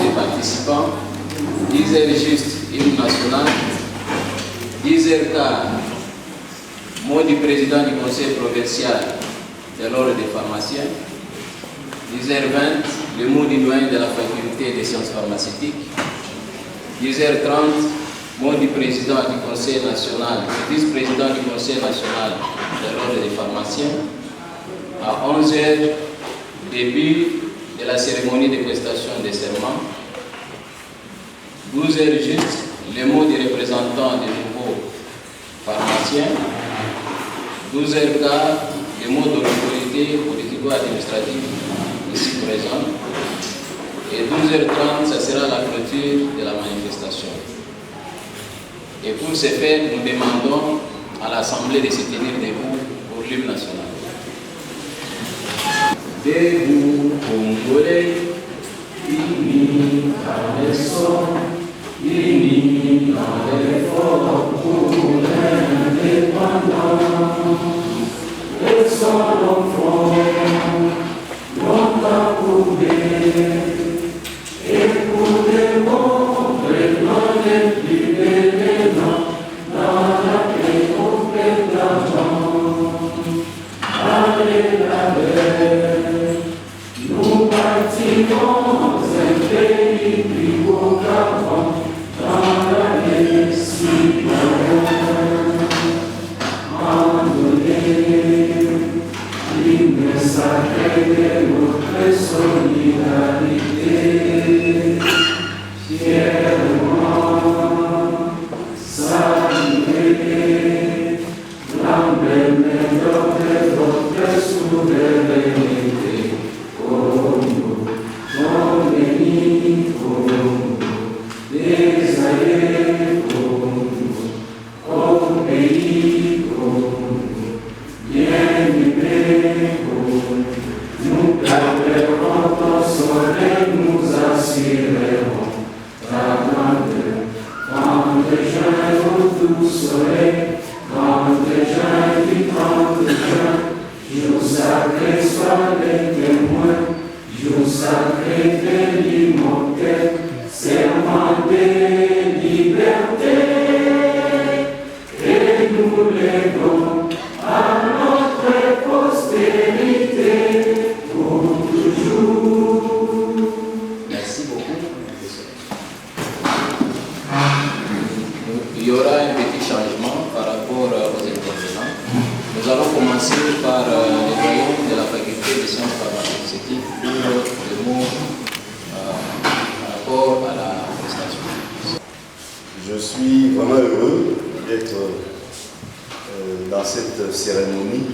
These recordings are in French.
des participants, 10h juste, hymne national, 10h15, mot du président du conseil provincial de l'ordre des pharmaciens, 10h20, le mot du doyen de la faculté des sciences pharmaceutiques, 10h30, mot du président du conseil national, vice-président du conseil national de l'ordre des pharmaciens. À 11h, début de la cérémonie de prestation des serments. 12h juste, le mot du représentant des nouveaux pharmaciens. 12h15, le mot de l'autorité politico-administrative ici présente. Et 12h30, ça sera la clôture de la manifestation. Et pour ce faire, nous demandons à l'Assemblée de se tenir debout pour l'hymne national. Debout, Congolais, unis dans l'essor, unis dans l'effort pour l'indépendance. Et sans l'enfant, longtemps pour et pour les mondes, dans les plus belles noms, dans la paix au père d'argent. Allez la paix, nous bâtirons un pays plus beau qu'avant, dans la paix si bonne. Abandonner l'hymne sacré de notre solidarité. Fièrement saluer l'emblème de votre souveraineté. Congo, ton béni, Congo, des aïeux, Congo, au pays, Congo, bien aimé, Congo, nous préparons ton soleil, nous assurerons ta grandeur. Quand les gens au doux soleil, quand les gens du 30 juin, jour sacré soit les témoins, jour sacré de l'immortel, serment de liberté, et nous lèvons à notre postérité pour toujours. Merci beaucoup. Il y aura un petit changement par rapport aux intervenants. Nous allons commencer par le doyen de la faculté des sciences pharmaceutiques pour le mot par rapport à la prestation. Je suis vraiment heureux d'être dans cette cérémonie,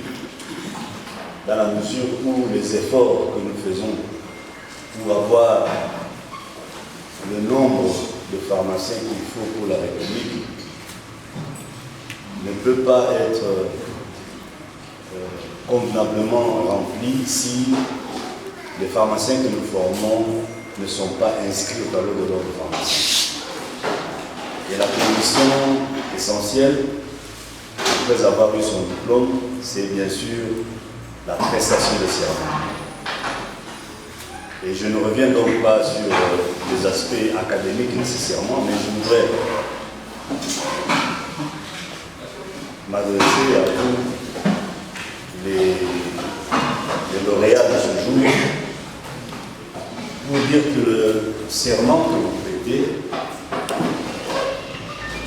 dans la mesure où les efforts que nous faisons pour avoir le nombre de pharmaciens qu'il faut pour la République ne peut pas être convenablement rempli si les pharmaciens que nous formons ne sont pas inscrits au tableau de l'ordre de pharmaciens. Et la condition essentielle, après avoir eu son diplôme, c'est bien sûr la prestation de serment. Et je ne reviens donc pas sur les aspects académiques nécessairement, mais je voudrais m'adresser à tous les lauréats de ce jour pour dire que le serment que vous prêtez,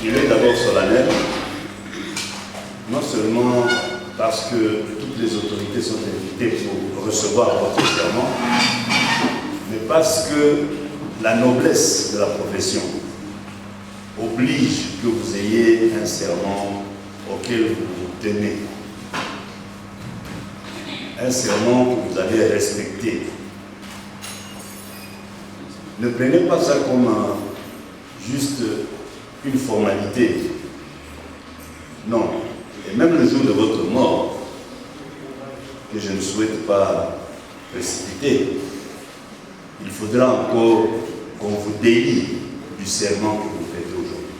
il est d'abord solennel, non seulement parce que toutes les autorités sont invitées pour recevoir votre serment, mais parce que la noblesse de la profession oblige que vous ayez un serment auquel vous vous tenez. Un serment que vous allez respecter. Ne prenez pas ça comme juste une formalité. Non. Et même le jour de votre mort, que je ne souhaite pas précipiter, il faudra encore qu'on vous délie du serment que vous faites aujourd'hui.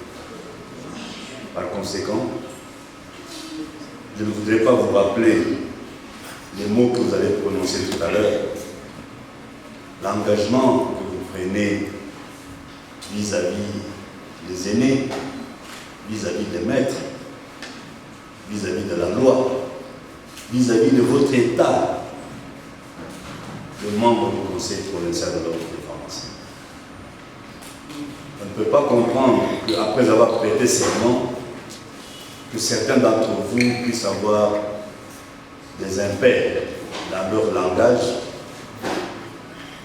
Par conséquent, je ne voudrais pas vous rappeler les mots que vous avez prononcés tout à l'heure, l'engagement que vous prenez vis-à-vis des aînés, vis-à-vis des maîtres, vis-à-vis de la loi, vis-à-vis de votre État, de membres du Conseil provincial de l'ordre des pharmaciens. On ne peut pas comprendre qu'après avoir prêté serment, que certains d'entre vous puissent avoir des impairs dans leur langage,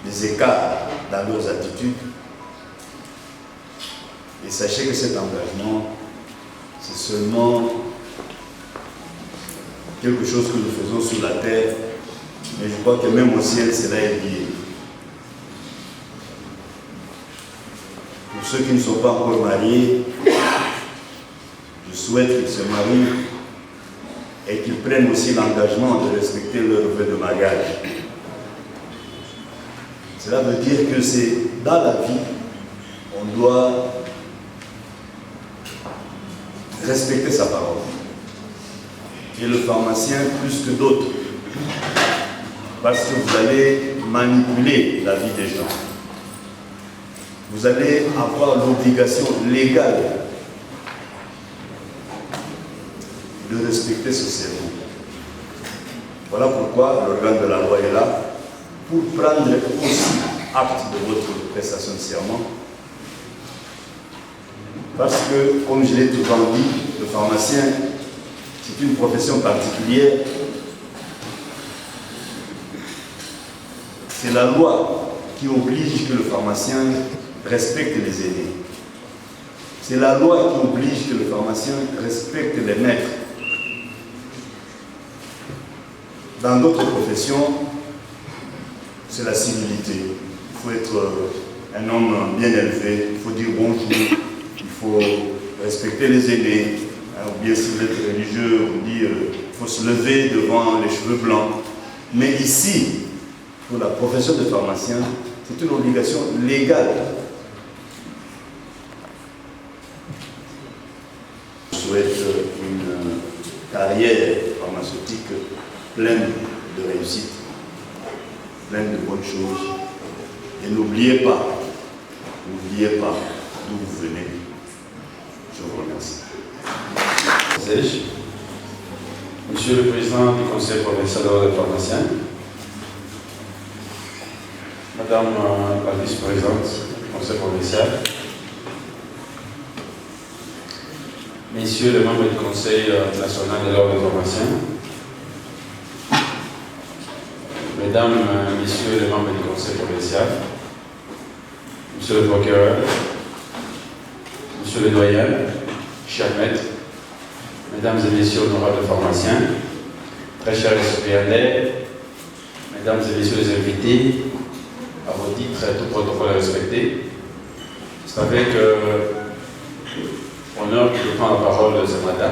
des écarts dans leurs attitudes. Et sachez que cet engagement, c'est seulement quelque chose que nous faisons sur la terre, mais je crois que même au ciel, cela est lié. Pour ceux qui ne sont pas encore mariés, je souhaite qu'ils se marient et qu'ils prennent aussi l'engagement de respecter leur vœu de mariage. Cela veut dire que c'est dans la vie, on doit respecter sa parole. Et le pharmacien plus que d'autres, parce que vous allez manipuler la vie des gens. Vous allez avoir l'obligation légale de respecter ce serment. Voilà pourquoi l'organe de la loi est là, pour prendre aussi acte de votre prestation de serment. Parce que, comme je l'ai souvent dit, le pharmacien, c'est une profession particulière. C'est la loi qui oblige que le pharmacien respecte les aînés. C'est la loi qui oblige que le pharmacien respecte les maîtres. Dans d'autres professions, c'est la civilité. Il faut être un homme bien élevé, il faut dire bonjour, il faut respecter les aînés. Ou bien si vous êtes religieux, on dit il faut se lever devant les cheveux blancs. Mais ici, pour la profession de pharmacien, c'est une obligation légale. Je souhaite une carrière pharmaceutique pleine de réussite, pleine de bonnes choses. Et n'oubliez pas d'où vous venez. Je vous remercie. Monsieur le Président du Conseil provincial de l'ordre des pharmaciens, Madame la Vice-présidente du Conseil provincial, Messieurs les membres du Conseil national de l'ordre des pharmaciens, Mesdames, Messieurs les membres du Conseil provincial, Monsieur le procureur, Monsieur le doyen, chers maîtres, Mesdames et Messieurs honorables pharmaciens, très chers récipiendaires, Mesdames et Messieurs les invités, à vos titres et tout protocole respecté, c'est avec honneur que je prends la parole ce matin,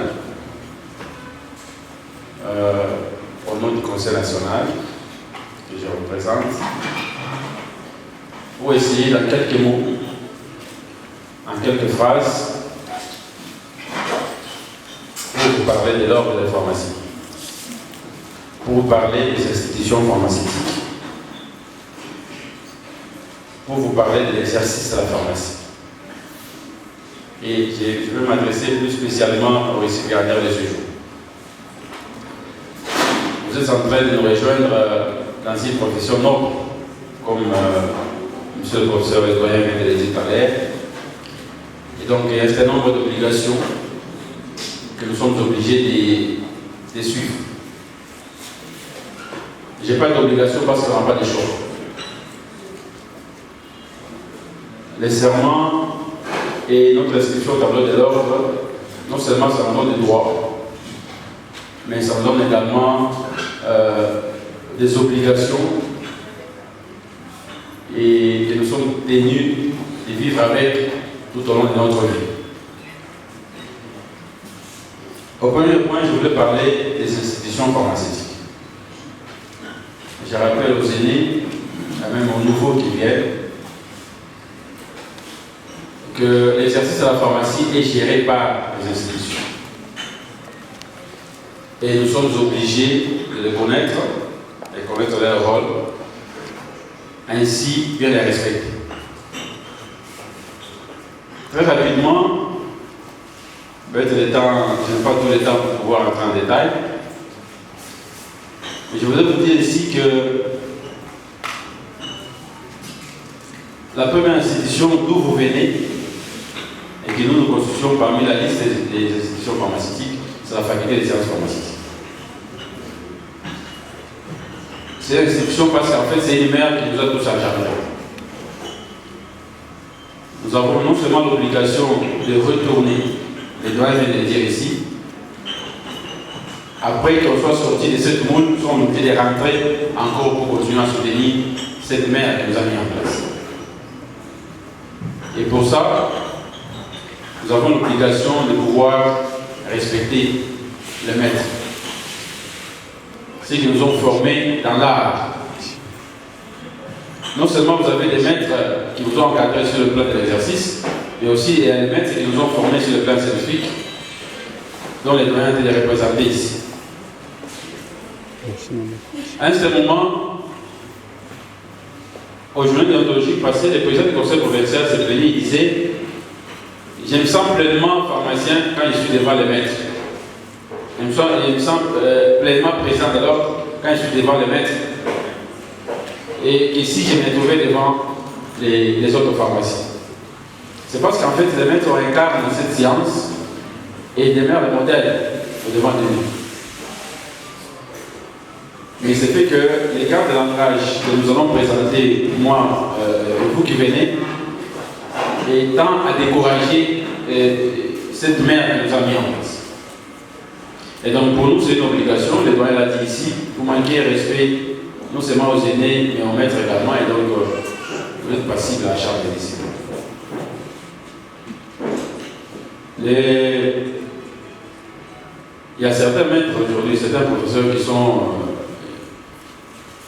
au nom du Conseil national que je représente, pour essayer dans quelques mots, en quelques phrases, pour vous parler de l'ordre des pharmacies, pour vous parler des institutions pharmaceutiques, pour vous parler de l'exercice de la pharmacie. Et je veux m'adresser plus spécialement aux récipiendaires de ce jour. Vous êtes en train de nous rejoindre dans une profession noble, comme monsieur le professeur et le doyen vient de le dire tout à l'heure. Et donc il y a un certain nombre d'obligations que nous sommes obligés de suivre. Je n'ai pas d'obligation parce qu'on n'a pas de choix. Les serments et notre inscription au tableau de l'ordre, non seulement ça nous donne des droits, mais ça nous donne également des obligations et que nous sommes tenus de vivre avec tout au long de notre vie. Au premier point, je voulais parler des institutions pharmaceutiques. Je rappelle aux aînés, et même aux nouveaux qui viennent, que l'exercice de la pharmacie est géré par les institutions. Et nous sommes obligés de les connaître leur rôle, ainsi bien les respecter. Très rapidement, peut-être le temps, je n'ai pas tout le temps pour pouvoir entrer en détail, mais je voudrais vous dire ici que la première institution d'où vous venez et que nous constituons parmi la liste des institutions pharmaceutiques, c'est la faculté des sciences pharmaceutiques. C'est l'institution parce qu'en fait, c'est une mère qui nous a tous en charge. Nous avons non seulement l'obligation de retourner, les doigts viennent de le dire ici, après qu'on soit sorti de cette moule, nous sommes obligés de rentrer encore pour continuer à soutenir cette mère qui nous a mis en place. Et pour ça, nous avons l'obligation de pouvoir respecter le maître. Ceux qui nous ont formés dans l'art. Non seulement vous avez des maîtres qui vous ont encadrés sur le plan de l'exercice, mais aussi il y a des maîtres qui nous ont formés sur le plan scientifique, dont les doyens étaient les représentés ici. À un certain moment, aux journées déontologiques passées, le président du conseil provincial s'est venu et disait: je me sens pleinement pharmacien quand je suis devant les maîtres. Je me sens pleinement présent alors quand je suis devant les maîtres. Et ici, je me trouvais devant les autres pharmaciens. C'est parce qu'en fait, les maîtres incarnent cette science et demeurent le modèle au-devant de nous. Mais c'est fait que les cartes de langage que nous allons présenter, moi et vous qui venez, tend à décourager cette mère qui nous a mis en place. Et donc pour nous, c'est une obligation, le doyen l'a dit ici, vous manquez respect non seulement aux aînés, mais aux maîtres également, et donc vous êtes passible à la charge des disciples. Il y a certains maîtres aujourd'hui, certains professeurs qui sont,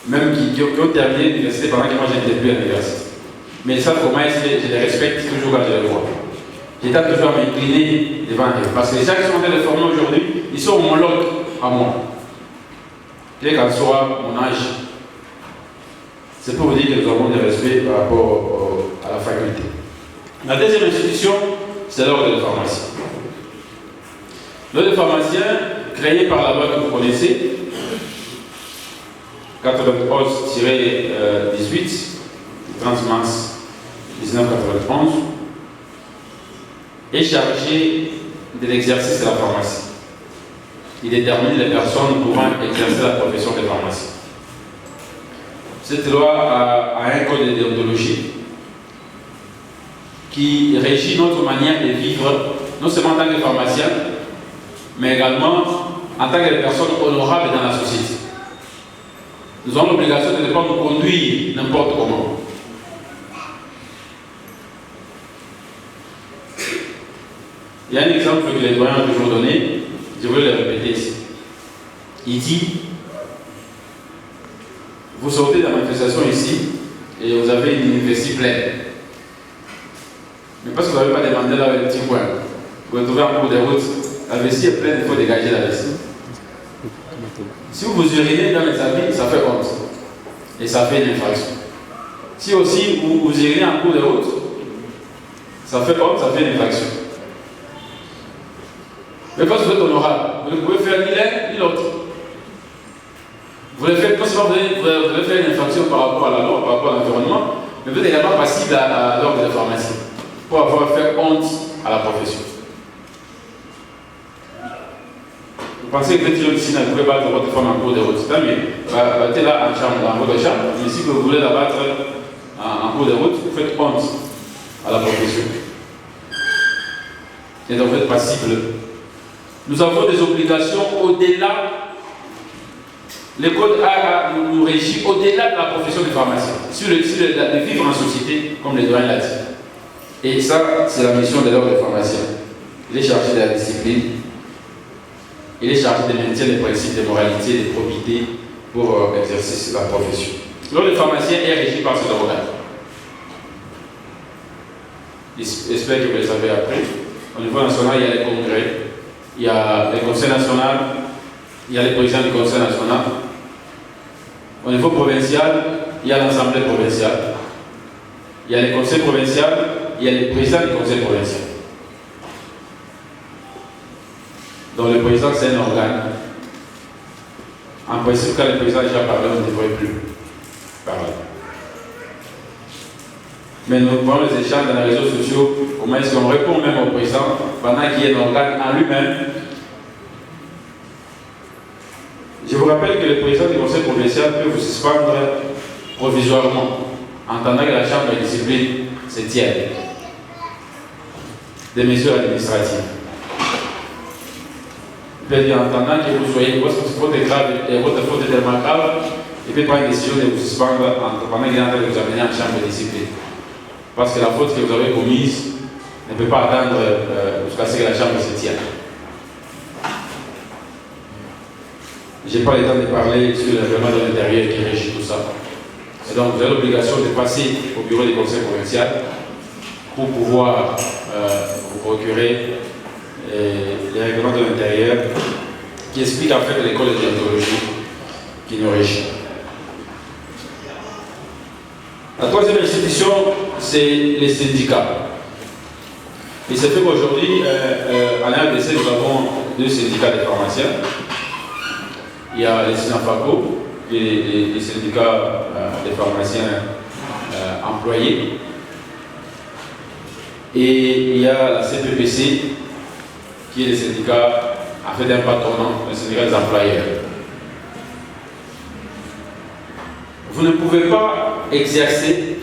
même qui ont terminé l'université pendant que moi j'étais plus à l'université. Mais ça, comment est-ce que je les respecte toujours quand je les vois. J'étais toujours à m'incliner devant eux. Parce que les gens qui sont en train de former aujourd'hui, ils sont homologues à moi. Quel qu'en soit mon âge. C'est pour vous dire que nous avons des respects par rapport à la faculté. La deuxième institution, c'est l'ordre de pharmacie. L'ordre de pharmacien, créé par la loi que vous connaissez, 91-18, du 30 mars 1991, est chargé de l'exercice de la pharmacie. Il détermine les personnes pouvant exercer la profession de pharmacie. Cette loi a un code de déontologie qui régit notre manière de vivre, non seulement en tant que pharmacien, mais également en tant que personne honorable dans la société. Nous avons l'obligation de ne pas nous conduire n'importe comment. Il y a un exemple que les doyens ont toujours donné, je vais le répéter ici. Il dit: vous sortez de la manifestation ici et vous avez une vessie pleine. Mais parce que vous n'avez pas demandé là le petit coin, vous vous retrouvez en cours de route, la vessie est pleine, il faut dégager la vessie. Si vous vous urinez dans les habits, ça fait honte. Et ça fait une infraction. Si aussi vous urinez en cours de route, ça fait honte, ça fait une infraction. Mais parce que vous êtes honorable, vous ne pouvez faire ni l'un ni l'autre. Vous voulez faire, vous voulez faire une infraction par rapport à la loi, par rapport à l'environnement, mais vous êtes également passible à l'ordre de pharmacie pour avoir fait honte à la profession. Vous pensez que vous êtes ici, vous pouvez battre votre femme en cours de route, c'est tant mieux. Battez là en chambre, dans votre chambre, mais si vous voulez la battre en cours de route, vous faites honte à la profession. Et donc vous êtes passible. Nous avons des obligations au-delà. Le code A nous régit au-delà de la profession de pharmacien, sur le de vivre en société, comme les doyens l'ont dit. Et ça, c'est la mission de l'ordre de pharmacien. Il est chargé de la discipline, il est chargé de maintenir les principes de moralité, de probité pour exercer la profession. L'ordre de pharmacien est régi par cet organe. J'espère que vous le savez après. Au niveau national, il y a les congrès, il y a le conseil national, il y a les présidents du conseil national. Au niveau provincial, il y a l'assemblée provinciale. Il y a les conseils provinciaux, il y a le président du conseil provincial. Donc le président, c'est un organe. En principe, quand le président a déjà parlé, on ne devrait plus parler. Mais nous prenons les échanges dans les réseaux sociaux, comment est-ce qu'on répond même au président pendant qu'il y a un organe en lui-même. Je vous rappelle que le président du conseil provincial peut vous suspendre provisoirement, en attendant que la chambre de discipline se tienne. Des mesures administratives. Il peut dire en attendant que vous soyez, votre faute est grave et votre faute est tellement grave, il peut prendre une décision de vous suspendre pendant qu'il est en train de vous amener en chambre de discipline. Parce que la faute que vous avez commise ne peut pas attendre jusqu'à ce que la chambre se tienne. Je n'ai pas le temps de parler sur le règlement de l'intérieur qui régit tout ça. Et donc vous avez l'obligation de passer au bureau du conseil provincial pour pouvoir vous procurer les règlements de l'intérieur qui expliquent en fait l'école de déontologie qui nous régit. La troisième institution, c'est les syndicats. Il se fait qu'aujourd'hui, en RDC, nous avons 2 syndicats de pharmaciens. Il y a les SINAFACO, qui est les syndicats des pharmaciens employés. Et il y a la CPPC, qui est le syndicat en fait d'un patronat, le syndicat des employeurs. Vous ne pouvez pas exercer,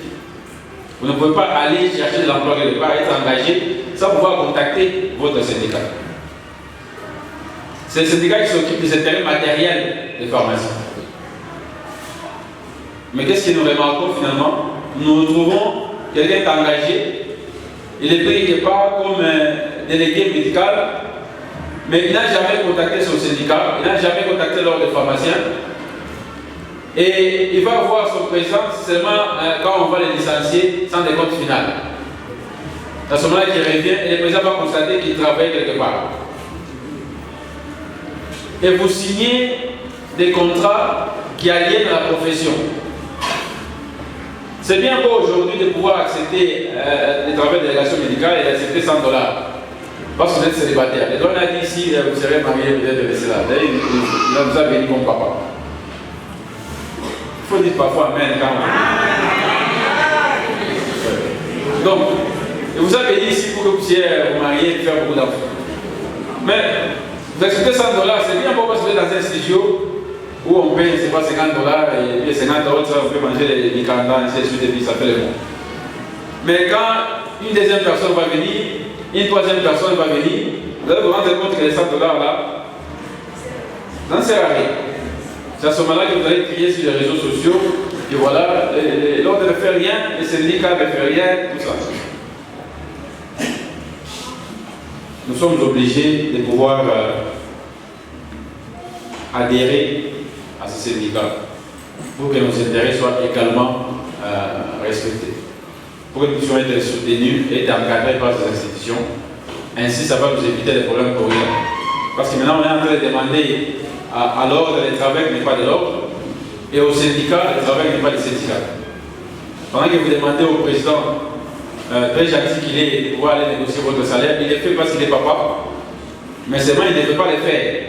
vous ne pouvez pas aller chercher de l'emploi quelque part, être engagé sans pouvoir contacter votre syndicat. C'est le syndicat qui s'occupe des intérêts matériels des pharmaciens. Mais qu'est-ce que nous remarquons finalement? Nous retrouvons quelqu'un qui est engagé, il est pris quelque part comme délégué médical, mais il n'a jamais contacté son syndicat, il n'a jamais contacté l'ordre des pharmaciens. Et il va voir son président seulement quand on va le licencier sans décompte final. À ce moment-là, il revient et le président va constater qu'il travaille quelque part. Et vous signez des contrats qui aliènent la profession. C'est bien beau aujourd'hui de pouvoir accepter le travail de délégation médicale et d'accepter $100. Parce que vous êtes célibataire. Et donc on a dit ici, vous serez marié, vous êtes laissé là. Il vous a béni comme papa. Il faut dire parfois Amen quand même. Donc, il vous a béni ici pour que vous puissiez vous marier et faire beaucoup d'enfants. Mais vous acceptez $100, c'est bien beau parce que vous êtes dans un studio où on paye, c'est pas $50 et puis $50, ça on peut manger les candans, ainsi de suite, et puis ça fait le bon. Mais quand une deuxième personne va venir, une troisième personne va venir, vous allez vous rendre compte que les $100 là, ça ne sert à rien. C'est à ce moment-là que vous allez crier sur les réseaux sociaux, et voilà, l'ordre ne fait rien, les syndicats ne font rien, tout ça. Nous sommes obligés de pouvoir adhérer à ces syndicats pour que nos intérêts soient également respectés, pour que nous puissions être soutenus et encadrés par ces institutions. Ainsi, ça va nous éviter des problèmes pour rien. Parce que maintenant, on est en train de demander à l'ordre le travail n'est pas de l'ordre et au syndicat le travail n'est pas du syndicat. Pendant que vous demandez au président, très gentil qu'il est, de pouvoir aller négocier votre salaire, il le fait parce qu'il est papa, mais seulement il ne peut pas le faire.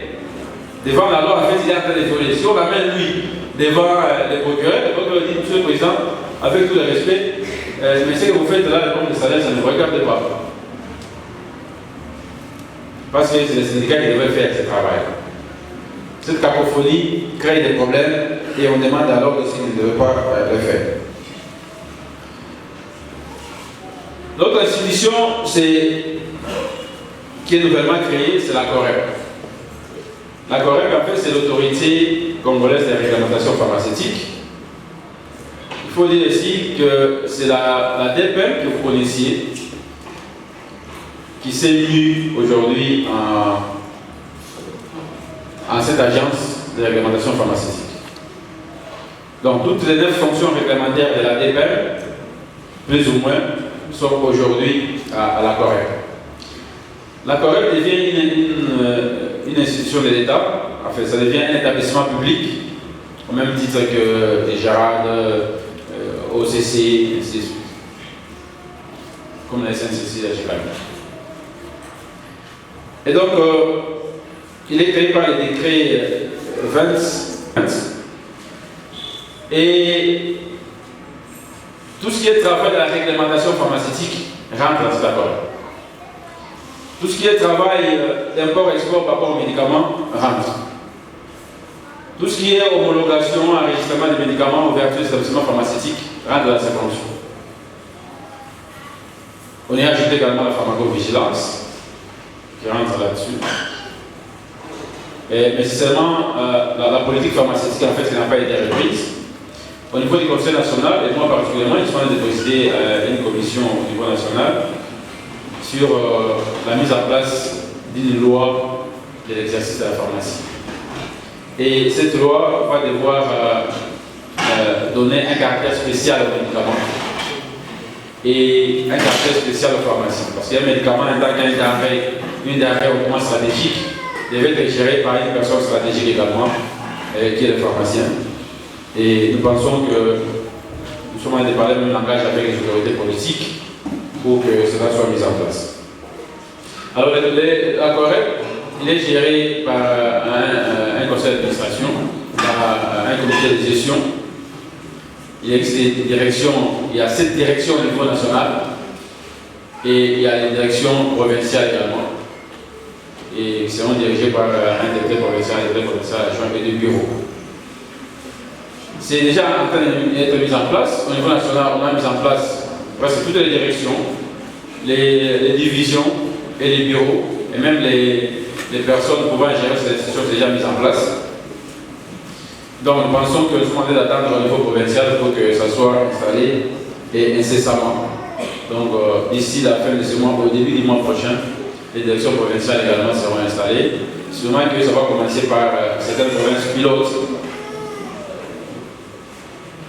Devant la loi, en fait, il est en train de violer. Si on l'amène lui devant le procureur dit, Monsieur le Président, avec tout le respect, mais ce que vous faites là, le nombre de salaire, ça ne vous regarde pas. Parce que c'est le syndicat qui devrait faire ce travail. Cette cacophonie crée des problèmes et on demande alors s'il ne devrait pas le faire. L'autre institution qui est nouvellement créée, c'est la COREP. La COREP, en fait, c'est l'autorité congolaise des réglementations pharmaceutiques. Il faut dire ici que c'est la DPM que vous connaissiez qui s'est mise aujourd'hui en cette agence de réglementation pharmaceutique. Donc toutes les 9 fonctions réglementaires de la DPM, plus ou moins, sont aujourd'hui à la COREP. La COREP devient une institution de l'État, en fait, ça devient un établissement public, au même titre que les GERAD, OCC, ainsi de suite. comme la SNCC à Chicago. Et donc, il est créé par le décret 20. Et tout ce qui est travail de la réglementation pharmaceutique rentre dans cet accord. Tout ce qui est travail d'import-export par rapport aux médicaments rentre. Tout ce qui est homologation, enregistrement des médicaments, ouverture des établissements pharmaceutiques rentre dans cette convention. On y a ajouté également la pharmacovigilance qui rentre là-dessus. Mais c'est seulement la politique pharmaceutique en fait qui n'a pas été reprise. Au niveau du Conseil national, et moi particulièrement, ils sont en train de présider une commission au niveau national sur la mise en place d'une loi de l'exercice de la pharmacie. Et cette loi va devoir donner un caractère spécial aux médicaments et un caractère spécial aux pharmacies. Parce qu'un médicament, en tant qu'une denrée hautement stratégique, devait être géré par une personne stratégique également, qui est le pharmacien. Et nous pensons que nous sommes en train de parler le même langage avec les autorités politiques pour que cela soit mis en place. Alors, la Corée, il est géré par un conseil d'administration, par un comité de gestion. Il existe des directions, il y a 7 directions au niveau national et il y a les directions provinciales également. Et qui seront dirigées par un directeur provincial, un directeur provincial adjoint et 2 bureaux. C'est déjà en train d'être mis en place. Au niveau national, on a mis en place presque toutes les directions, les divisions et les bureaux, et même les personnes pouvant gérer ces institutions sont déjà mises en place. Donc nous pensons que nous sommes en train d'attendre au niveau provincial pour que ça soit installé et incessamment. Donc d'ici la fin de ce mois, au début du mois prochain, les directions provinciales également seront installées. Sûrement que ça va commencer par certaines provinces pilotes.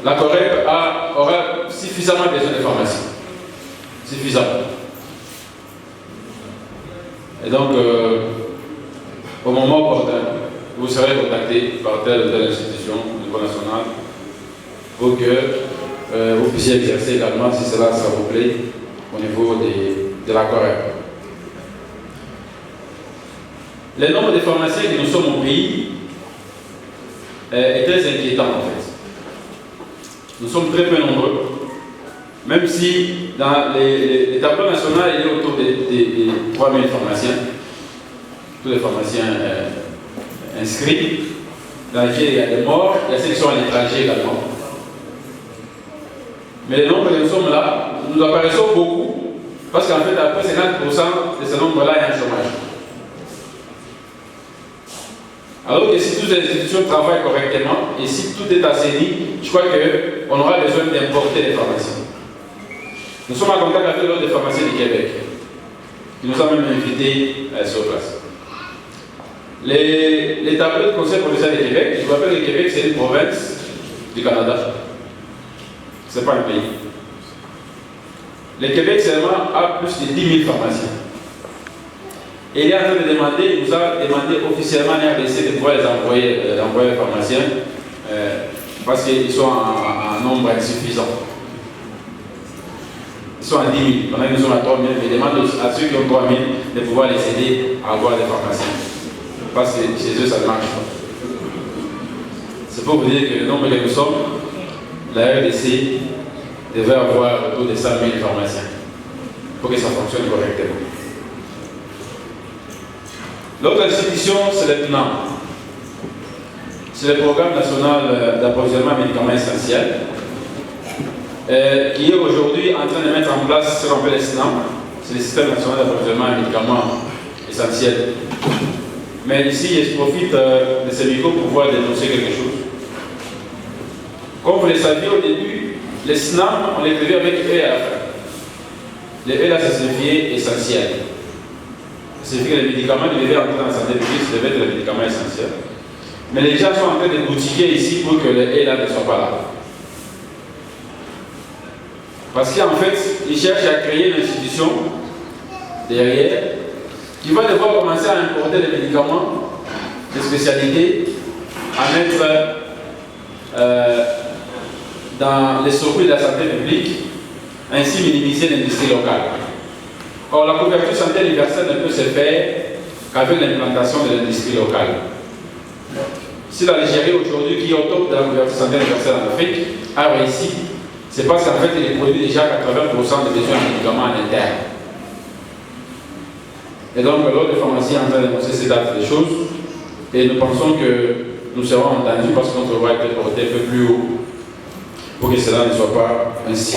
La Corée aura suffisamment besoin de pharmacie. Suffisamment. Et donc, au moment opportun, vous serez contacté par telle ou telle institution au niveau national pour que vous puissiez exercer également, si cela ça vous plaît, au niveau de la Corée. Le nombre de pharmaciens que nous sommes au pays est très inquiétant en fait. Nous sommes très peu nombreux, même si dans les tableaux nationaux, il y a autour de 3000 pharmaciens, tous les pharmaciens inscrits, dans lesquels il y a des morts, il y a ceux qui sont à l'étranger également. Mais le nombre que nous sommes là, nous apparaissons beaucoup, parce qu'en fait, après 50% de ce nombre-là, il y a un chômage. Alors que si toutes les institutions travaillent correctement et si tout est assaini, je crois qu'on aura besoin d'importer les pharmaciens. Nous sommes en contact avec l'ordre des pharmaciens du Québec, qui nous a même invités sur place. Les tableaux du Conseil provincial du Québec, je vous rappelle que le Québec c'est une province du Canada. Ce n'est pas un pays. Le Québec seulement a plus de 10 000 pharmaciens. Et il est en train de demander, il nous a demandé officiellement à RDC de pouvoir les envoyer les pharmaciens parce qu'ils sont en nombre insuffisant. Ils sont à 10 000, pendant que nous sommes à 3 000, mais ils demandent à ceux qui ont 3 000 de pouvoir les aider à avoir des pharmaciens. Parce que chez eux, ça ne marche pas. C'est pour vous dire que le nombre que nous sommes, la RDC devait avoir autour de 100 000 pharmaciens pour que ça fonctionne correctement. L'autre institution, c'est le PNAM. C'est le Programme national d'approvisionnement en médicaments essentiels, qui est aujourd'hui en train de mettre en place ce qu'on appelle le SNAM, c'est le Système national d'approvisionnement en médicaments essentiels. Mais ici, je profite de ce micro pour pouvoir dénoncer quelque chose. Comme vous le saviez au début, le SNAM, on l'écrivait avec E à la fin. Le E là, ça signifie essentiel. Ça signifie que les médicaments qui devaient entrer dans la santé publique, ça devait être les médicaments essentiels. Mais les gens sont en train de boutiquer ici pour que le E là ne soit pas là. Parce qu'en fait, ils cherchent à créer une institution derrière qui va devoir commencer à importer des médicaments de spécialité, à mettre dans les circuits de la santé publique ainsi minimiser l'industrie locale. Or, la couverture santé universelle ne peut se faire qu'avec l'implantation de l'industrie locale. Si l'Algérie aujourd'hui, qui est au top de la couverture santé universelle en Afrique, a réussi, c'est parce qu'en fait, il produit déjà 80% des besoins en médicaments en interne. Et donc, l'ordre des pharmacies est en train d'énoncer ces dates des choses, et nous pensons que nous serons entendus parce que notre voix est portée un peu plus haut pour que cela ne soit pas ainsi.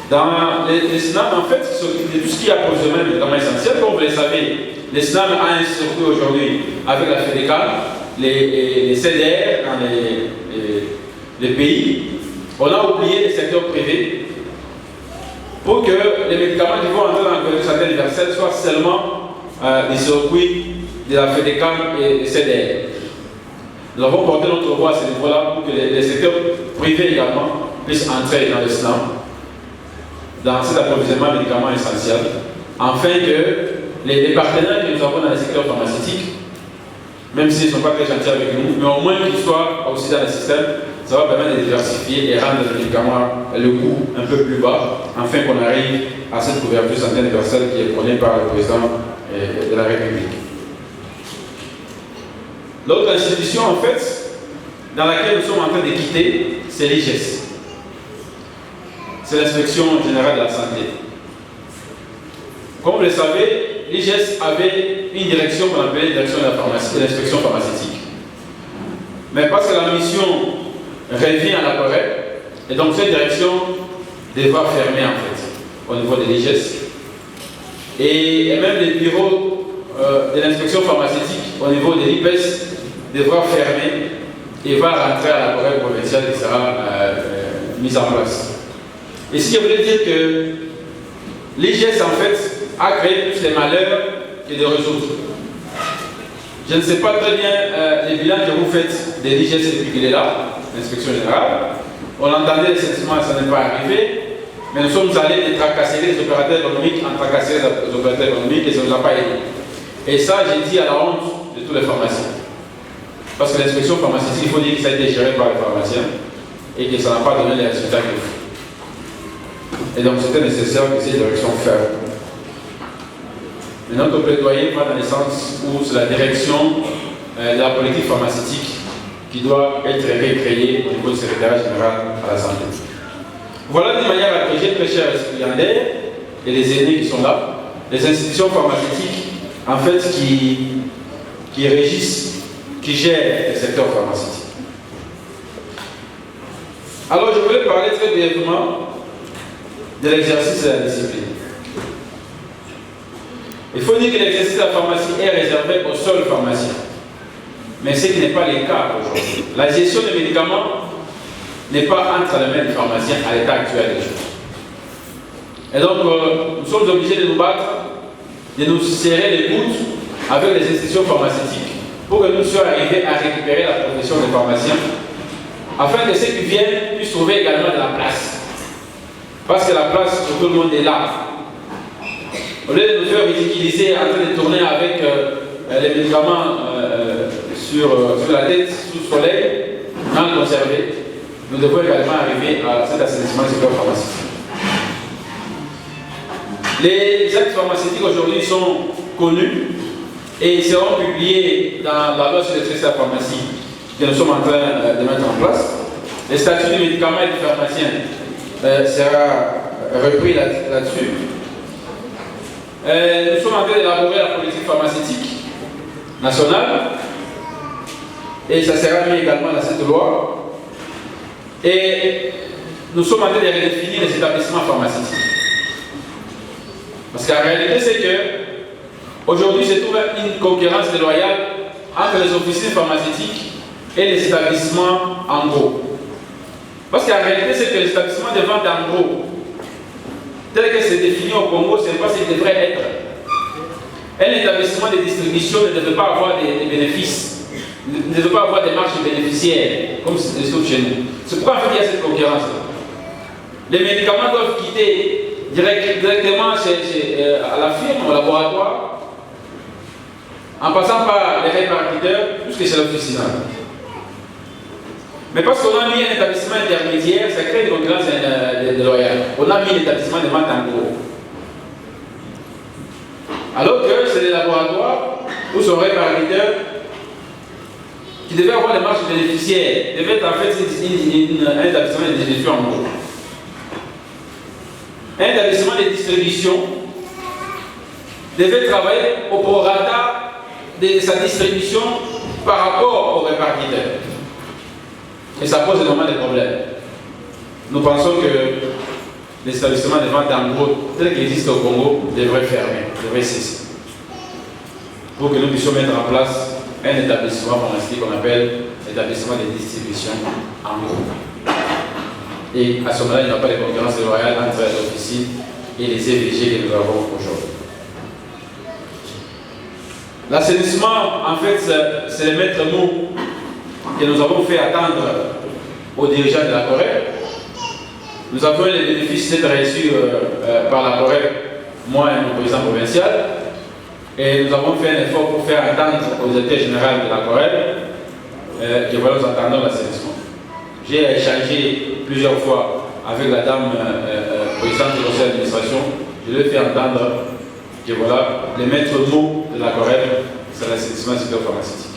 Dans les SNAM, en fait, qui s'occupent de tout ce qui est approvisionnement de médicaments essentiels, comme vous le savez, les SNAM a un circuit aujourd'hui avec la FEDECAL, les CDR dans les pays. On a oublié les secteurs privés pour que les médicaments qui vont entrer dans la couverture santé universelle soient seulement des circuits de la FEDECAL et des CDR. Nous avons porté notre voix à ce niveau-là pour que les secteurs privés également puissent entrer dans le SNAM, dans cet approvisionnement de médicaments essentiels, afin que les partenaires que nous avons dans le secteur pharmaceutique, même s'ils ne sont pas très gentils avec nous, mais au moins qu'ils soient aussi dans le système, ça va permettre de diversifier et rendre le médicament le coût un peu plus bas, afin qu'on arrive à cette couverture santé universelle qui est prônée par le président de la République. L'autre institution, en fait, dans laquelle nous sommes en train de quitter, c'est l'IGES. C'est l'inspection générale de la santé. Comme vous le savez, l'IGES avait une direction qu'on appelait direction de la pharmacie, de l'inspection pharmaceutique. Mais parce que la mission revient à la Corée, et donc cette direction devra fermer en fait, au niveau de l'IGES. Et même les bureaux de l'inspection pharmaceutique au niveau de l'IPES devra fermer et va rentrer à la Corée provinciale qui sera mise en place. Ici, je voulais dire que l'IGES en fait a créé plus les malheurs que de résoudre. Je ne sais pas très bien les bilans que vous faites de l'IGES depuis qu'il est là, l'inspection générale. On entendait les sentiments, ça n'est pas arrivé, mais nous sommes allés les tracasseries des opérateurs économiques en tracasseries des opérateurs économiques et ça ne nous a pas aidé. Et ça, j'ai dit à la honte de tous les pharmaciens. Parce que l'inspection pharmaceutique, il faut dire que ça a été géré par les pharmaciens et que ça n'a pas donné les résultats qu'il faut. Et donc c'était nécessaire que ces directions ferment. Mais notre plaidoyer va dans le sens où c'est la direction de la politique pharmaceutique qui doit être recréée au niveau du secrétariat général à la santé. Voilà d'une manière abrégée, très chers récipiendaires et les aînés qui sont là, les institutions pharmaceutiques en fait qui régissent, qui gèrent le secteur pharmaceutique. Alors je voulais parler très brièvement de l'exercice de la discipline. Il faut dire que l'exercice de la pharmacie est réservé aux seuls pharmaciens. Mais ce qui n'est pas le cas aujourd'hui. La gestion des médicaments n'est pas entre les mains des pharmaciens à l'état actuel des choses. Et donc, nous sommes obligés de nous battre, de nous serrer les coudes avec les institutions pharmaceutiques pour que nous soyons arrivés à récupérer la profession des pharmaciens, afin que ceux qui viennent puissent trouver également de la place. Parce que la place pour tout le monde est là. Au lieu de nous faire ridiculiser en train de tourner avec les médicaments sur la tête, sous le soleil, non conservés, nous devons également arriver à cet assainissement du secteur pharmaceutique. Les actes pharmaceutiques aujourd'hui sont connus et ils seront publiés dans la loi sur le traité de la pharmacie que nous sommes en train de mettre en place. Les statuts du médicament et du pharmacien sera repris là-dessus. Nous sommes en train d'élaborer la politique pharmaceutique nationale et ça sera mis également dans cette loi. Et nous sommes en train de redéfinir les établissements pharmaceutiques. Parce qu'en réalité, c'est que aujourd'hui, se trouve une concurrence déloyale entre les officines pharmaceutiques et les établissements en gros. Parce qu'en réalité, c'est que les établissements de vente en gros, tel que c'est défini au Congo, ce n'est pas ce qu'il devrait être. Un établissement de distribution ne devait pas avoir des bénéfices, ne devait pas avoir des marges bénéficiaires, comme c'est chez nous. C'est pourquoi en fait, il y a cette concurrence. Les médicaments doivent quitter directement à la firme, au laboratoire, en passant par les répartiteurs, jusqu'à chez l'officinal. Mais parce qu'on a mis un établissement intermédiaire, ça crée une concurrence déloyale. On a mis l'établissement de vente en gros. Alors que c'est des laboratoires où son répartiteur qui devait avoir les marges bénéficiaires, devait être en fait un établissement de distribution en gros. Un établissement de distribution devait travailler au prorata de sa distribution par rapport au répartiteur. Et ça pose énormément de problèmes. Nous pensons que les établissements de vente en gros, tels qu'ils existent au Congo, devraient fermer, devraient cesser. Pour que nous puissions mettre en place un établissement pharmaceutique qu'on appelle établissement de distribution en gros. Et à ce moment-là, il n'y a pas de concurrence déloyale entre les officines et les EVG que nous avons aujourd'hui. L'assainissement, en fait, c'est le maître mot que nous avons fait attendre aux dirigeants de la Corée. Nous avons eu les bénéfices d'être reçus par la Corée, moi et mon président provincial, et nous avons fait un effort pour faire attendre aux directeurs généraux de la Corée que voilà, nous attendons l'assainissement. J'ai échangé plusieurs fois avec la dame présidente du conseil d'administration. Je lui ai fait entendre que voilà, les maîtres mots de la Corée, c'est l'assainissement du secteur pharmaceutique.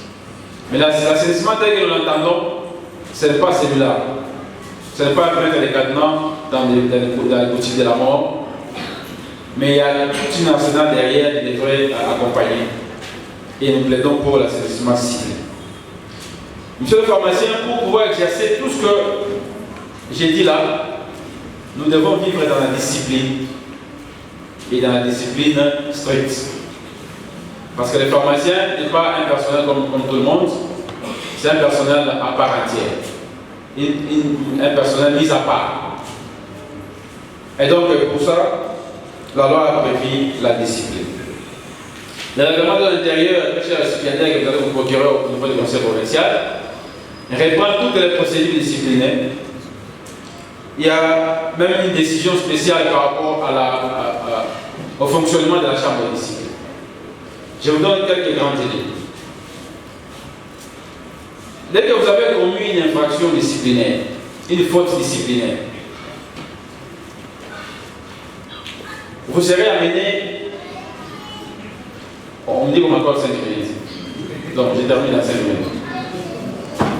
Mais l'assainissement tel que nous l'entendons, ce n'est pas celui-là. Ce n'est pas mettre des cadenas dans les boutiques de la mort, mais il y a toute une arsenal derrière qui devrait accompagner. Et nous plaidons pour l'assainissement ciblé. Monsieur le pharmacien, pour pouvoir exercer tout ce que j'ai dit là, nous devons vivre dans la discipline et dans la discipline stricte. Parce que le pharmacien n'est pas un personnel comme tout le monde, c'est un personnel à part entière. Un personnel mis à part. Et donc pour ça, la loi a prévu la discipline. Le règlement de l'intérieur, cher récipiendaire que vous allez vous procurer au niveau du conseil provincial, reprend toutes les procédures disciplinaires. Il y a même une décision spéciale par rapport au fonctionnement de la chambre de discipline. Je vous donne quelques grandes idées. Dès que vous avez commis une infraction disciplinaire, une faute disciplinaire, vous serez amené, on me dit qu'on m'accorde 5 minutes. Donc je termine à 5 minutes.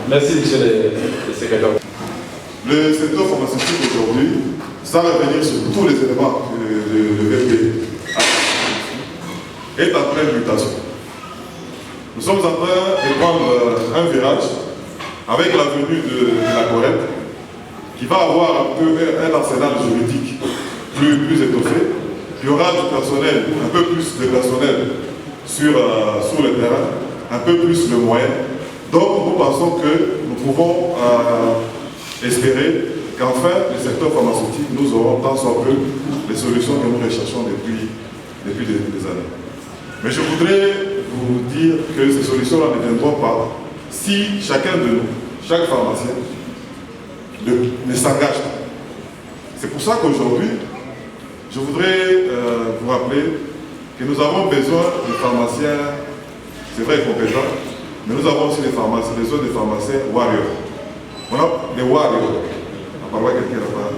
Merci, monsieur le secrétaire. Le secteur pharmaceutique aujourd'hui, sans revenir sur tous les éléments de VP, est en pleine mutation. Nous sommes en train de prendre un virage avec la venue de la Corée, qui va avoir un arsenal juridique plus étoffé, qui aura du personnel, un peu plus de personnel sur le terrain, un peu plus de moyens. Donc nous pensons que nous pouvons espérer qu'enfin le secteur pharmaceutique, nous aurons tant soit peu les solutions que nous recherchons depuis des années. Mais je voudrais vous dire que ces solutions-là ne viendront pas si chacun de nous, chaque pharmacien, ne s'engage pas. C'est pour ça qu'aujourd'hui, je voudrais vous rappeler que nous avons besoin de pharmaciens, c'est vrai, compétents, mais nous avons aussi besoin de pharmaciens warriors. On a des warriors. On parle quelqu'un là-bas.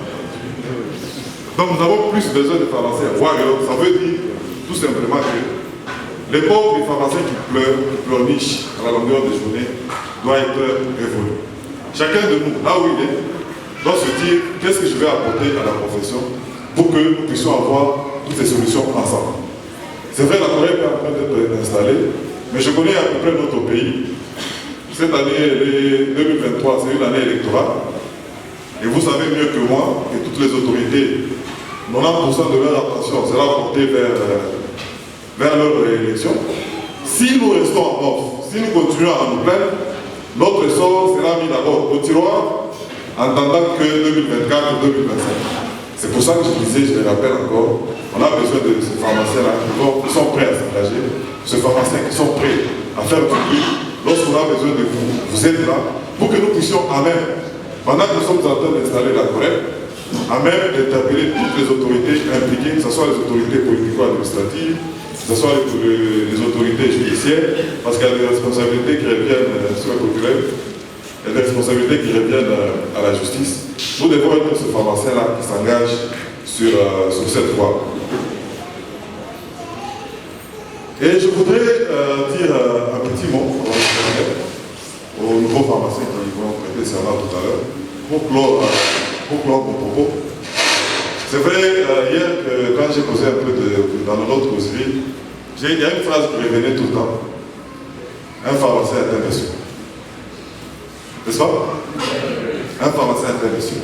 Donc nous avons plus besoin de pharmaciens warriors. Ça veut dire tout simplement que les pauvres pharmaciens qui pleurnichent à la longueur des journées doivent être révolus. Chacun de nous, là où il est, doit se dire qu'est-ce que je vais apporter à la profession pour que nous puissions avoir toutes ces solutions ensemble. C'est vrai, la Corée est en train d'être installée, mais je connais à peu près notre pays. Cette année 2023, c'est une année électorale. Et vous savez mieux que moi que toutes les autorités, 90% de leur attention sera portée vers leur élection. Si nous restons en off, si nous continuons à nous plaindre, notre sort sera mis d'abord au tiroir en attendant que 2024 ou 2025. C'est pour ça que je disais, je le rappelle encore, on a besoin de ces pharmaciens-là qui sont prêts à s'engager, ces pharmaciens qui sont prêts à faire du bruit. Lorsqu'on a besoin de vous, vous êtes là pour que nous puissions à même, pendant que nous sommes en train d'installer la Corée, à même d'interpeller toutes les autorités impliquées, que ce soit les autorités politico-administratives, que ce soit les autorités judiciaires, parce qu'il y a des responsabilités qui reviennent sur le procureur, et des responsabilités qui reviennent à la justice, nous devons être ce pharmacien-là qui s'engage sur cette voie. Et je voudrais dire un petit mot aux nouveaux pharmaciens qui vont prêter serment tout à l'heure pour clore mon propos. C'est vrai, hier, quand j'ai posé un peu dans notre causerie, il y a une phrase qui revenait tout le temps. Un pharmacien est un monsieur. N'est-ce pas? Un pharmacien est un monsieur.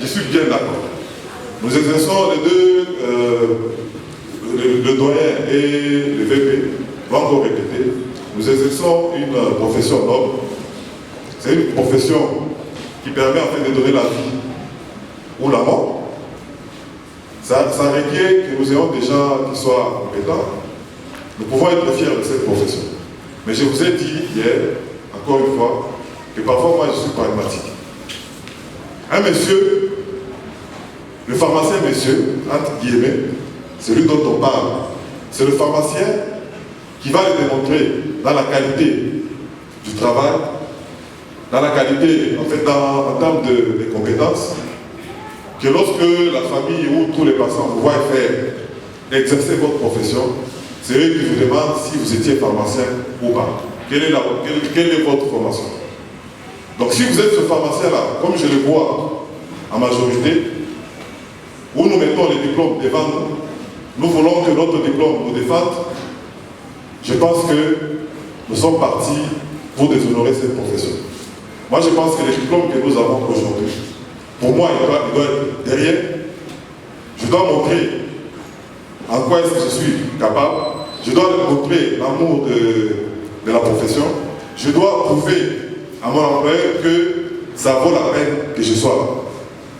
Je suis bien d'accord. Nous exerçons les deux, le doyen et le VP, vont encore répéter. Nous exerçons une profession noble. C'est une profession qui permet en fait de donner la vie ou la mort. Ça requiert que nous ayons des gens qui soient compétents. Nous pouvons être fiers de cette profession. Mais je vous ai dit hier, encore une fois, que parfois moi je suis pragmatique. Un monsieur, le pharmacien monsieur, entre guillemets, c'est lui dont on parle. C'est le pharmacien qui va le démontrer dans la qualité du travail, dans la qualité, en fait, en termes de compétences, que lorsque la famille ou tous les patients vous voient faire exercer votre profession, c'est eux qui vous demandent si vous étiez pharmacien ou pas. Quelle est votre formation? Donc si vous êtes ce pharmacien-là, comme je le vois en majorité, où nous mettons les diplômes devant nous voulons que notre diplôme nous défende, je pense que nous sommes partis pour déshonorer cette profession. Moi je pense que les diplômes que nous avons aujourd'hui, pour moi, il doit être derrière. Je dois montrer en quoi est-ce que je suis capable. Je dois montrer l'amour de la profession. Je dois prouver à mon employeur que ça vaut la peine que je sois là.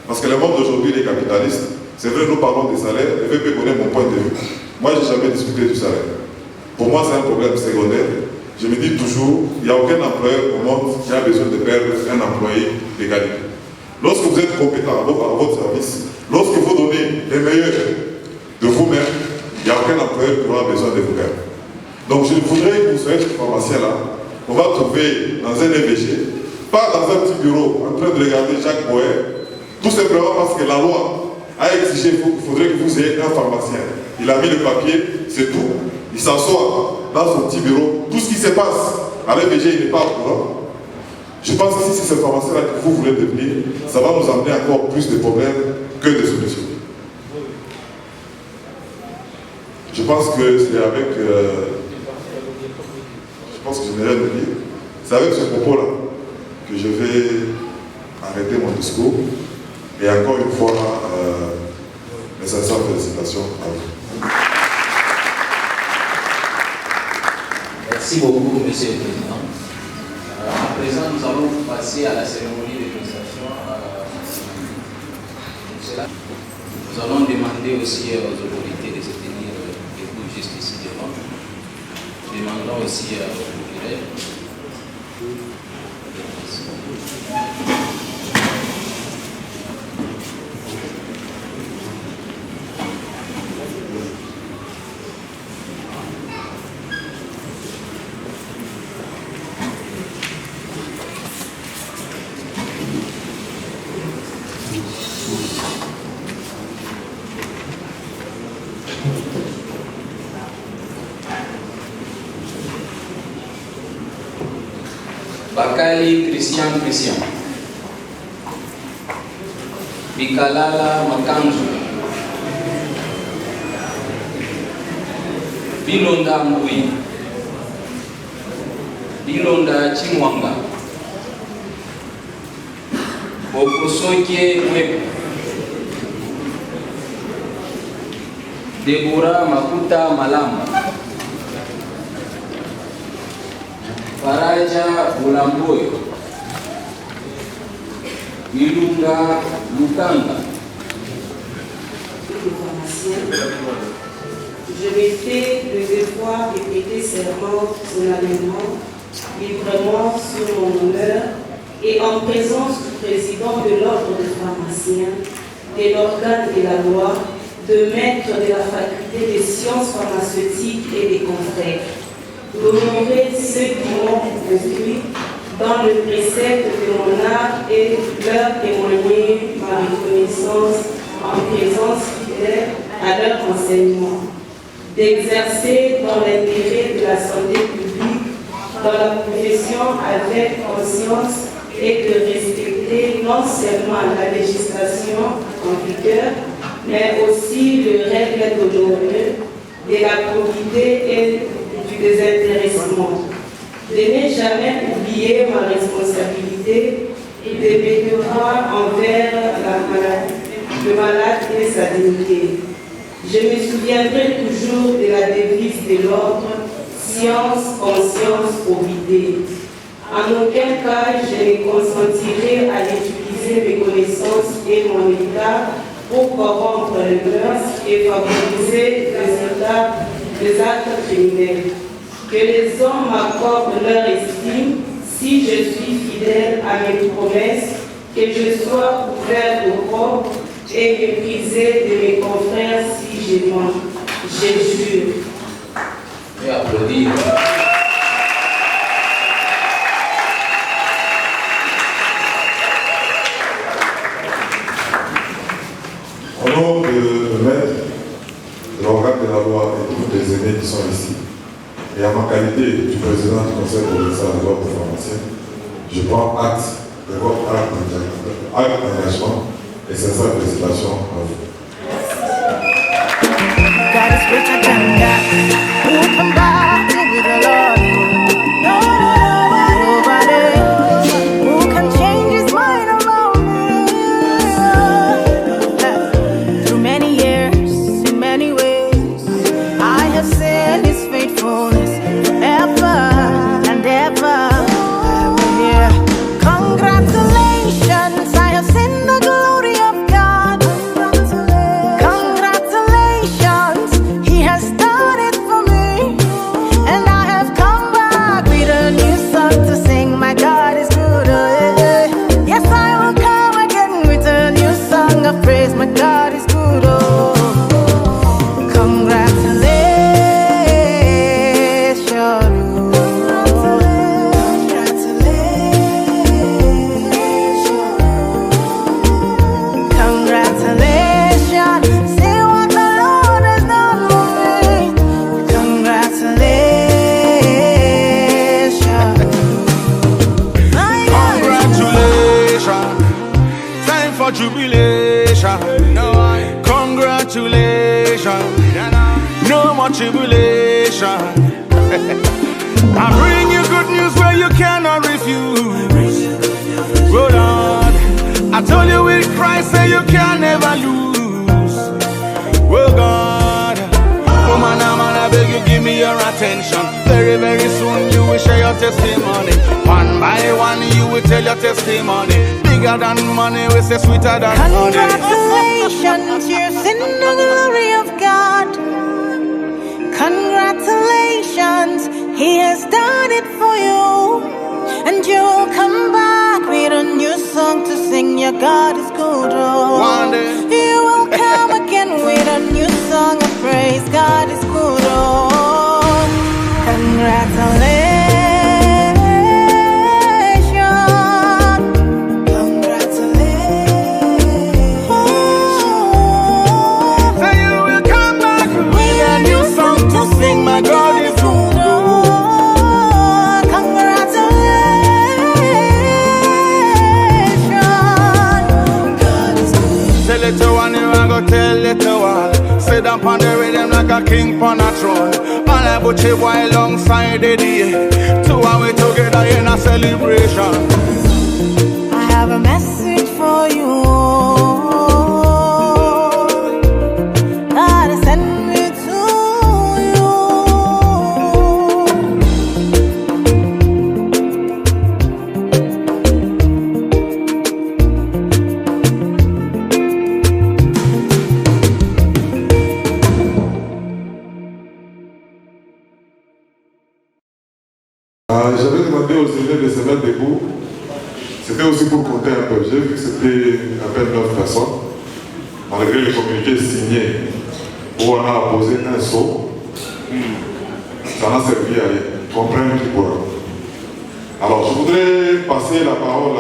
Parce que le monde d'aujourd'hui, il est capitaliste. C'est vrai, nous parlons des salaires. Le VP connaît mon point de vue. Moi, je n'ai jamais discuté du salaire. Pour moi, c'est un problème secondaire. Je me dis toujours, il n'y a aucun employeur au monde qui a besoin de perdre un employé de qualité. Lorsque vous êtes compétent à votre service, lorsque vous donnez les meilleurs de vous-même, il n'y a aucun employeur qui aura besoin de vous perdre. Donc je voudrais que vous soyez ce pharmacien-là, on va trouver dans un EVG, pas dans un petit bureau en train de regarder Jacques Boer, tout simplement parce que la loi a exigé qu'il faudrait que vous ayez un pharmacien. Il a mis le papier, c'est tout. Il s'assoit dans son petit bureau. Tout ce qui se passe à l'EVG, il n'est pas au courant. Je pense que si c'est ce pharmacien-là que vous voulez devenir, ça va nous amener encore plus de problèmes que de solutions. Je pense que c'est avec... je pense que je n'ai rien à dire. C'est avec ce propos-là que je vais arrêter mon discours. Et encore une fois, mes sincères félicitations à vous. Merci beaucoup, Monsieur le Président. À présent, nous allons passer à la cérémonie de prestation. Nous allons demander aussi aux autorités de se tenir debout juste ici devant. Demandons aussi aux procureurs. Bakali Christian Bikalala Makanzu Bilonda Mbui Bilonda Chimwanga Bokosokie Mwebu Deborah Makuta Malamba Faraja Bulamboyo Ilunga Lukanga. Je me fais le devoir de prêter serment solennellement, librement sur mon honneur et en présence du président de l'ordre des pharmaciens, de l'organe de la loi, de maître de la faculté des sciences pharmaceutiques et des confrères, d'honorer ceux qui m'ont instruit, dans le précepte de mon art et leur témoigner ma reconnaissance en présence fidèle à leur enseignement, d'exercer dans l'intérêt de la santé publique, dans la profession avec conscience et de respecter non seulement la législation en vigueur, mais aussi le règle d'honneur, de la probité et du désintéressement, de ne jamais oublier ma responsabilité et de mes devoirs envers le malade et sa dignité. Je me souviendrai toujours de la devise de l'ordre « Science, conscience, probité ». En aucun cas, je ne consentirai à utiliser mes connaissances et mon état pour corrompre les mœurs et favoriser les actes criminels. Que les hommes m'accordent leur estime si je suis fidèle à mes promesses, que je sois ouvert au corps et méprisé de mes confrères si je mens. Je jure. Et applaudir. Au nom de maître, de l'organe de la loi et de tous les aînés qui sont ici, et à ma qualité du président du Conseil provincial de l'ordre des pharmaciens, je prends acte de votre acte d'engagement et sincère félicitations à vous. God is richer than that. Who can buy with the Lord? Nobody. Who can change his mind about me? Through many years, in many ways, I have seen his faithfulness forever and ever. Yeah. Congratulations, I have seen the glory of God. Congratulations, he has done it for me. And I have come back with a new song to sing. My God is good. Yes, I will come again with a new song of praise. My God is good. Congratulations. Jubilation, congratulations, no more tribulation. I bring you good news where you cannot refuse. Oh Lord, I told you with Christ that you can never lose. Oh God, woman, I beg you give me your attention. Very, very soon you will share your testimony. One by one you will tell your testimony. Bigger than money, we say sweeter than honey. Congratulations, you've seen the glory of God. Congratulations, he has done it for you. And you'll come back with a new song to sing. Your God is good. Oh. One day You will come again with a new song of praise. God is good. Oh. Congratulations. my God is good. Congratulations. Tell it to one, you a go tell it to all. Sit down on the rhythm like a king on a throne. And I put you boy alongside the day. Two and we together in a celebration. I have a message for you. God has sent me to you. J'avais demandé aux élèves de se mettre debout. C'était aussi pour compter un peu. J'ai vu que c'était à peine 9 personnes. Malgré le communiqué signé où on a posé un saut, ça n'a servi à rien. Comprendre tout pour eux. Alors, je voudrais passer la parole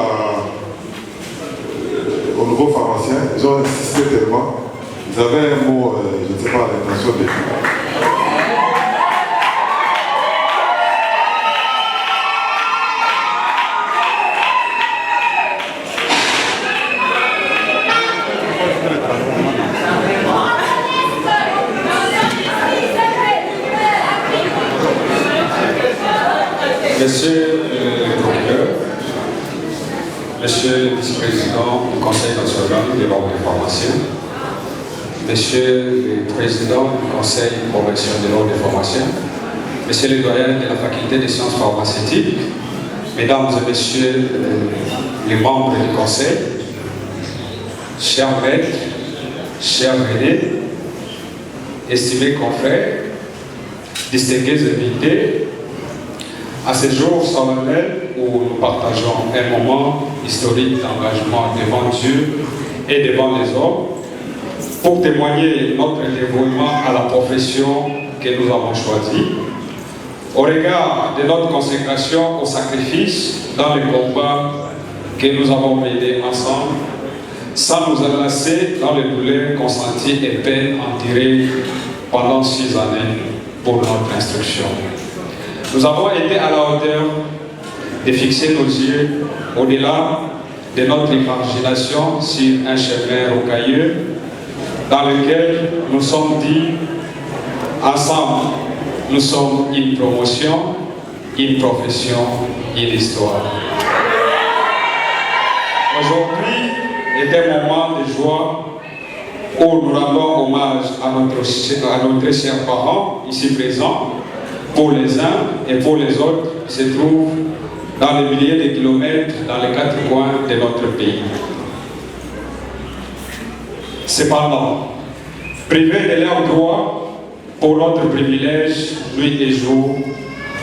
au nouveau pharmacien. Ils ont insisté tellement. Ils avaient un mot, je ne sais pas, l'intention de... Monsieur le procureur, Monsieur le vice-président du Conseil national de l'ordre des pharmaciens, Monsieur le président du Conseil provincial de l'ordre des pharmaciens, Monsieur le doyen de la faculté des sciences pharmaceutiques, Mesdames et Messieurs les membres du Conseil, chers maîtres, chers aînés, estimés confrères, distingués invités, à ce jour solennel où nous partageons un moment historique d'engagement devant Dieu et devant les hommes pour témoigner notre dévouement à la profession que nous avons choisie, au regard de notre consécration au sacrifice dans le combat que nous avons mené ensemble, sans nous enlacer dans les douleurs consenties et peines endurées pendant 6 années pour notre instruction. Nous avons été à la hauteur de fixer nos yeux au-delà de notre imagination sur un chemin rocailleux dans lequel nous sommes dit ensemble, nous sommes une promotion, une profession, une histoire. Aujourd'hui est un moment de joie où nous rendons hommage à notre chers parents ici présents. Pour les uns et pour les autres, se trouvent dans les milliers de kilomètres dans les 4 coins de notre pays. Cependant, privés de leurs droits, pour notre privilège, nuit et jour,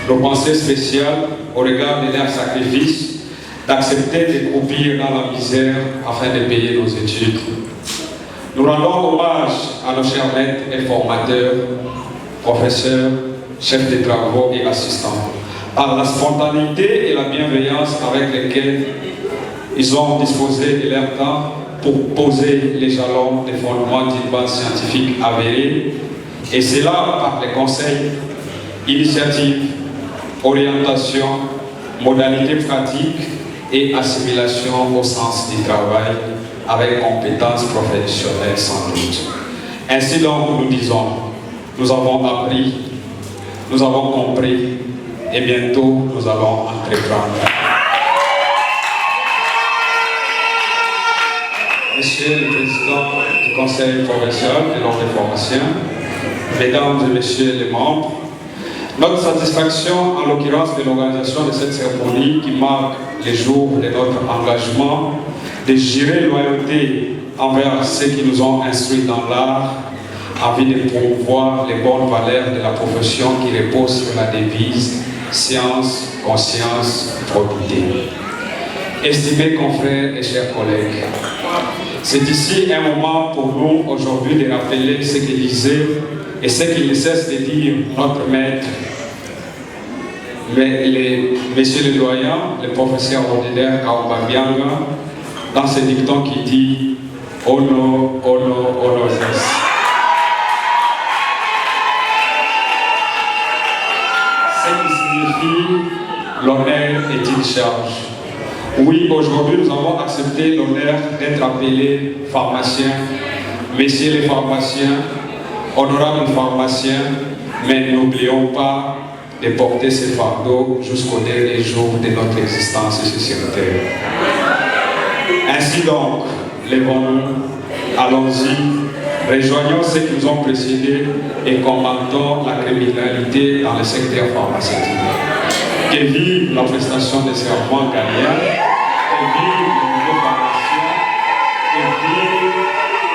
nos pensées spéciales au regard de leur sacrifice, d'accepter de croupir dans la misère afin de payer nos études. Nous rendons hommage à nos chers maîtres et formateurs, professeurs, chefs de travaux et assistants, par la spontanéité et la bienveillance avec lesquelles ils ont disposé de leur temps pour poser les jalons des fondements d'une base scientifique avérée, et cela par les conseils, initiatives, orientations, modalités pratiques et assimilation au sens du travail avec compétences professionnelles sans doute. Ainsi donc, nous disons, nous avons appris, nous avons compris et bientôt nous allons entreprendre. Monsieur le Président du Conseil provincial de l'ordre des pharmaciens, Mesdames et Messieurs les membres, notre satisfaction en l'occurrence de l'organisation de cette cérémonie qui marque les jours de notre engagement de jurer loyauté envers ceux qui nous ont instruits dans l'art, envie de promouvoir les bonnes valeurs de la profession qui repose sur la devise science, conscience, probité. Estimés confrères et chers collègues, c'est ici un moment pour nous aujourd'hui de rappeler ce qu'il disait et ce qu'il ne cesse de dire notre maître, Monsieur le doyen, le professeur ordinaire Kaouba Bianga, dans ce dicton qui dit « Ono, ono, onosis ». L'honneur est une charge. Oui, aujourd'hui, nous avons accepté l'honneur d'être appelés pharmaciens, messieurs les pharmaciens, honorables pharmaciens, mais n'oublions pas de porter ce fardeau jusqu'au dernier jour de notre existence ici sur terre. Ainsi donc, lèvons-nous, allons-y, rejoignons ceux qui nous ont précédés et combattons la criminalité dans le secteur pharmaceutique. Que vive la prestation des serments gagnants, que vive le nouveau pharmacien, que vive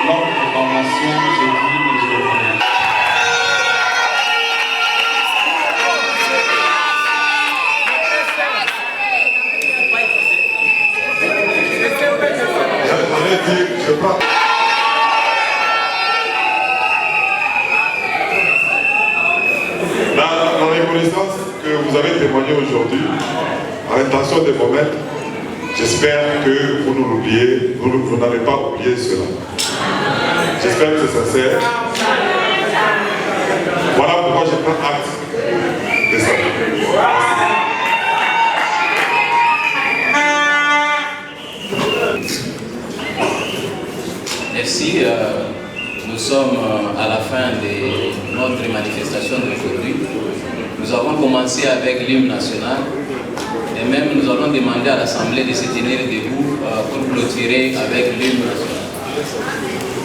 l'autre pharmacien, je vis et je reviens. Je prends. La reconnaissance que vous avez témoignée aujourd'hui à l'intention de Mohamed, j'espère que vous nous l'oubliez, vous n'allez pas oublier cela. J'espère que c'est sincère. Voilà pourquoi je prends acte de ça. Merci. Nous sommes à la fin de notre manifestation d'aujourd'hui. Nous avons commencé avec l'hymne national et même nous allons demander à l'Assemblée de se tenir debout pour clôturer avec l'hymne national.